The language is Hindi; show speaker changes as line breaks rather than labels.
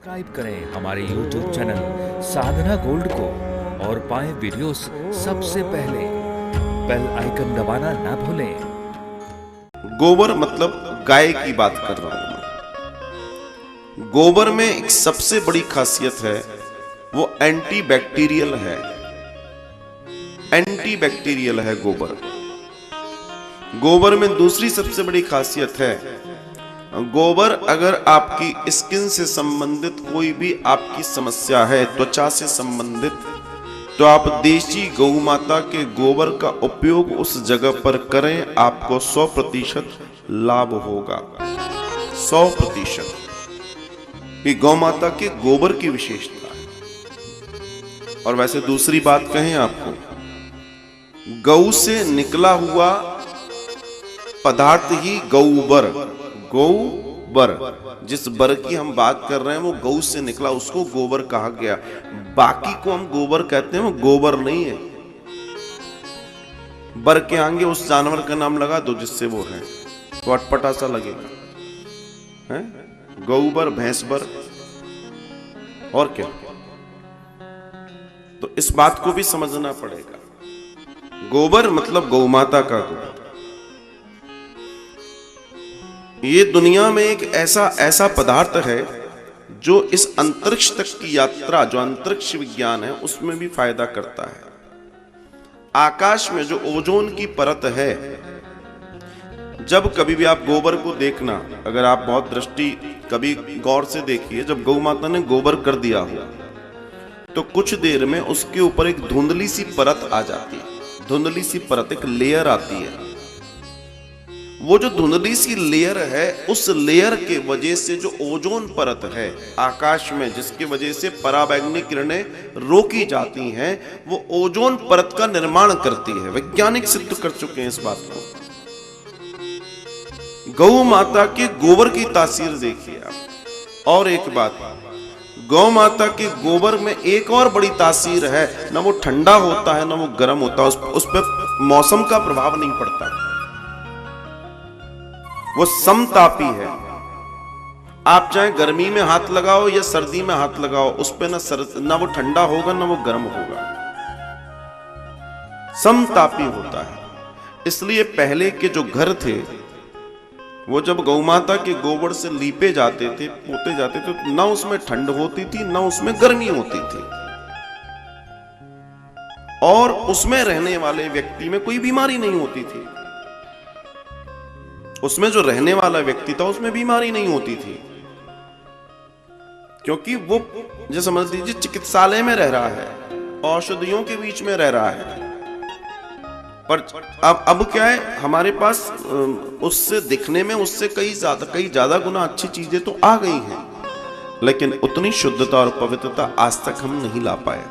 सब्सक्राइब करें हमारे YouTube चैनल साधना गोल्ड को और पाएं वीडियोस सबसे पहले। बेल आइकन दबाना ना भूलें।
गोबर मतलब गाय की बात कर रहा हूं मैं। गोबर में एक सबसे बड़ी खासियत है, वो एंटी बैक्टीरियल है। एंटी बैक्टीरियल है गोबर। गोबर में दूसरी सबसे बड़ी खासियत है, गोबर अगर आपकी स्किन से संबंधित कोई भी आपकी समस्या है, त्वचा से संबंधित, तो आप देशी गौ माता के गोबर का उपयोग उस जगह पर करें, आपको 100% लाभ होगा। 100%। ये गौ माता के गोबर की विशेषता है। और वैसे दूसरी बात कहें आपको, गौ से निकला हुआ पदार्थ ही गौबर, गोबर, जिस बर की हम बात कर रहे हैं वो गौ से निकला, उसको गोबर कहा गया। बाकी को हम गोबर कहते हैं, वो गोबर नहीं है। बर के आगे उस जानवर का नाम लगा दो जिससे वो है, तो अटपटा सा लगेगा, है? गौबर, भैंसबर, और क्या। तो इस बात को भी समझना पड़ेगा। गोबर मतलब गौ माता का गोबर। ये दुनिया में एक ऐसा पदार्थ है जो इस अंतरिक्ष तक की यात्रा, जो अंतरिक्ष विज्ञान है, उसमें भी फायदा करता है। आकाश में जो ओजोन की परत है, जब कभी भी आप गोबर को देखना, अगर आप बहुत दृष्टि कभी गौर से देखिए, जब गौ माता ने गोबर कर दिया हो तो कुछ देर में उसके ऊपर एक धुंधली सी परत आ जाती है। धुंधली सी परत, एक लेयर आती है। वो जो धुंधली सी लेयर है, उस लेयर के वजह से जो ओजोन परत है आकाश में, जिसकी वजह से पराबैंगनी किरणें रोकी जाती हैं, वो ओजोन परत का निर्माण करती है। वैज्ञानिक सिद्ध कर चुके हैं इस बात को। गौ माता के गोबर की तासीर देखिए आप। और एक बात, गौ माता के गोबर में एक और बड़ी तासीर है, ना वो ठंडा होता है ना वो गर्म होता है, उस पर मौसम का प्रभाव नहीं पड़ता। वो समतापी है। आप चाहे गर्मी में हाथ लगाओ या सर्दी में हाथ लगाओ, उस पे ना वो ठंडा होगा ना वो गर्म होगा, समतापी होता है। इसलिए पहले के जो घर थे, वो जब गौ माता के गोबर से लीपे जाते थे, पोते जाते थे, तो ना उसमें ठंड होती थी ना उसमें गर्मी होती थी, और उसमें रहने वाले व्यक्ति में कोई बीमारी नहीं होती थी। उसमें जो रहने वाला व्यक्ति था उसमें बीमारी नहीं होती थी, क्योंकि वो, जैसे समझ लीजिए, चिकित्सालय में रह रहा है, औषधियों के बीच में रह रहा है। पर अब क्या है, हमारे पास उससे दिखने में उससे कई ज्यादा गुना अच्छी चीजें तो आ गई हैं, लेकिन उतनी शुद्धता और पवित्रता आज तक हम नहीं ला पाए।